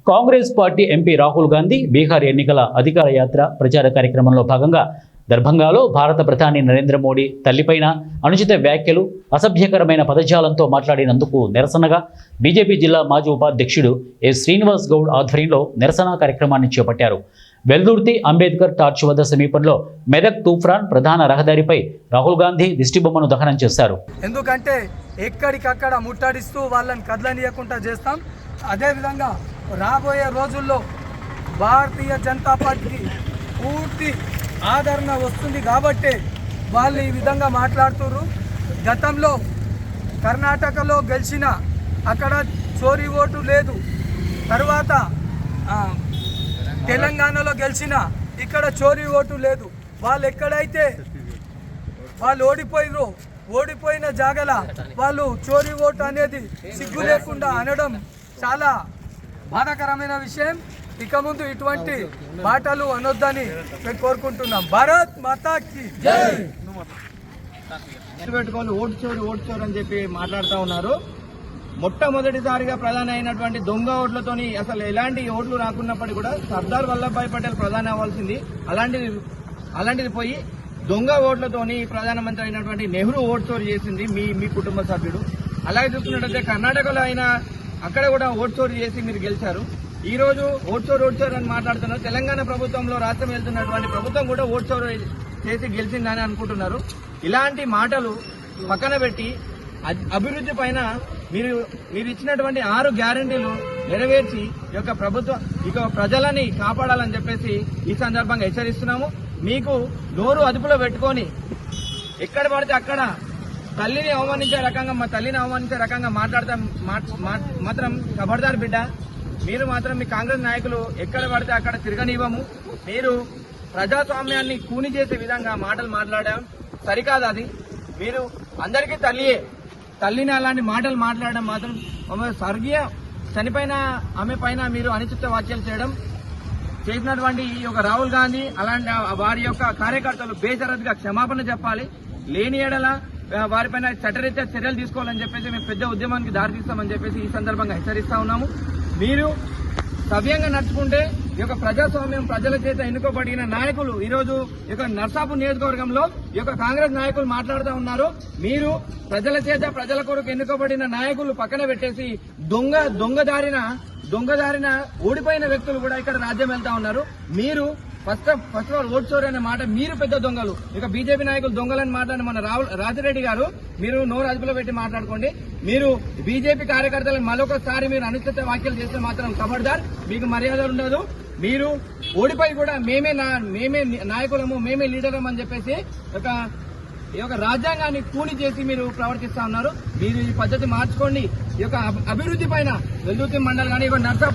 Congress party MP Rahul Gandhi Bihar ఎన్నికల అధికార యాత్ర ప్రచార కార్యక్రమంలో భాగంగా దర్భంగాలో భారత ప్రధాని నరేంద్ర మోడీ తల్లిపైన అనుచిత వ్యాఖ్యలు, అసభ్యకరమైన పదజాలంతో మాట్లాడినందుకు నిరసనగా బీజేపీ జిల్లా మాజీ ఉపాధ్యక్షుడు ఎస్ శ్రీనివాస్ గౌడ్ ఆధ్వర్యంలో నిరసన కార్యక్రమాన్ని చేపట్టారు. వెల్దుర్తి అంబేద్కర్ టార్చ్ వద్ద సమీపంలో మెదక్ తూఫ్రాన్ ప్రధాన రహదారిపై రాహుల్ గాంధీ దిష్టిబొమ్మను దహనం చేశారు. ఎందుకంటే ఎక్కడికక్కడ ముట్టడిస్తూ వాళ్ళని కదలనీయకుండా చేస్తాం. అదేవిధంగా రాబోయే రోజుల్లో భారతీయ జనతా పార్టీకి పూర్తి ఆదరణ వస్తుంది కాబట్టి వాళ్ళు ఈ విధంగా మాట్లాడుతున్నారు. గతంలో కర్ణాటకలో గెలిచిన అక్కడ చోరీ ఓటు లేదు, తర్వాత తెలంగాణలో గెలిచిన ఇక్కడ చోరీ ఓటు లేదు. వాళ్ళు ఎక్కడైతే వాళ్ళు ఓడిపోయిన జాగల వాళ్ళు చోరీ ఓటు అనేది సిగ్గు లేకుండా అనడం చాలా బాధాకరమైన విషయం. ఇక ముందు ఇటువంటి మాటలు అనొద్దని మేము కోరుకుంటున్నాం. భారత్ మాతాకి జై. పెట్టుకొని ఓటు చోరు అని చెప్పి మాట్లాడుతూ ఉన్నారు. మొట్టమొదటిసారిగా ప్రధాని అయినటువంటి దొంగ ఓట్లతోని అసలు ఎలాంటి ఓట్లు రాకున్నప్పటికీ కూడా సర్దార్ వల్లభాయ్ పటేల్ ప్రధాని అవ్వాల్సింది, అలాంటిది పోయి దొంగ ఓట్లతోని ప్రధానమంత్రి అయినటువంటి నెహ్రూ ఓటు చోరు చేసింది మీ కుటుంబ సభ్యుడు. అలాగే చూసుకున్నట్లయితే కర్ణాటకలో అయినా అక్కడ కూడా ఓటు చోరు చేసి మీరు గెలిచారు. ఈ రోజు ఓటు చోరు అని మాట్లాడుతున్నారు. తెలంగాణ ప్రభుత్వంలో రాష్ట్రం వెళ్తున్నటువంటి ప్రభుత్వం కూడా ఓటు చోరు చేసి గెలిచిందని అనుకుంటున్నారు. ఇలాంటి మాటలు పక్కన పెట్టి అభివృద్ధి పైన మీరు ఇచ్చినటువంటి 6 గ్యారంటీలు నెరవేర్చి ఈ యొక్క ప్రజలని కాపాడాలని చెప్పేసి ఈ సందర్భంగా హెచ్చరిస్తున్నాము. మీకు నోరు అదుపులో పెట్టుకొని ఎక్కడ పడితే అక్కడ తల్లిని అవమానించే రకంగా మాట్లాడతాం మాత్రం ఖబర్దార్ బిడ్డ. మీరు మాత్రం మీ కాంగ్రెస్ నాయకులు ఎక్కడ పడితే అక్కడ తిరగనివ్వము. మీరు ప్రజాస్వామ్యాన్ని కూని చేసే విధంగా మాటలు మాట్లాడాం, సరికాదు. అది మీరు అందరికీ తల్లిని అలాంటి మాటలు మాట్లాడడం మాత్రం స్వర్గీయ చనిపోయిన ఆమె పైన మీరు అనుచిత వ్యాఖ్యలు చేయడం చేసినటువంటి ఈ యొక్క రాహుల్ గాంధీ అలాంటి వారి యొక్క కార్యకర్తలు బేషరతుగా క్షమాపణ చెప్పాలి. లేని ఎడల వారిపైన చట్టరీత్యా చర్యలు తీసుకోవాలని చెప్పేసి మేము పెద్ద ఉద్యమానికి దారితీస్తామని చెప్పేసి ఈ సందర్భంగా హెచ్చరిస్తా ఉన్నాము. మీరు సవ్యంగా నడుచుకుంటే ఈ యొక్క ప్రజాస్వామ్యం ప్రజల చేత ఎన్నుకోబడిన నాయకులు ఈరోజు ఈ యొక్క నర్సాపూర్ నియోజకవర్గంలో ఈ యొక్క కాంగ్రెస్ నాయకులు మాట్లాడుతూ ఉన్నారు. మీరు ప్రజల చేత ప్రజల కొరకు ఎన్నుకోబడిన నాయకులు పక్కన పెట్టేసి దొంగదారిన ఓడిపోయిన వ్యక్తులు కూడా ఇక్కడ రాజ్యం వెళ్తా ఉన్నారు. మీరు ఫస్ట్ ఆఫ్ ఆల్ ఓటు చోరీ అనే మాట మీరు పెద్ద దొంగలు. ఇక బీజేపీ నాయకులు దొంగలని మాట్లాడిన మన రాజిరెడ్డి గారు మీరు నోరు అదుపులో పెట్టి మాట్లాడుకోండి. మీరు బీజేపీ కార్యకర్తలను మరొకసారి మీరు అనుచిత వ్యాఖ్యలు చేస్తే మాత్రం ఖబర్దార్, మీకు మర్యాద ఉండదు. మీరు ఓడిపోయి కూడా మేమే నాయకులము, మేమే లీడర్లం అని చెప్పేసి ఈ యొక్క రాజ్యాంగాన్ని కూని చేసి మీరు ప్రవర్తిస్తా ఉన్నారు. మీరు ఈ పద్ధతి మార్చుకోండి. ఈ యొక్క అభివృద్ధి పైన వెల్దుర్తి మండలం కానీ నర్సా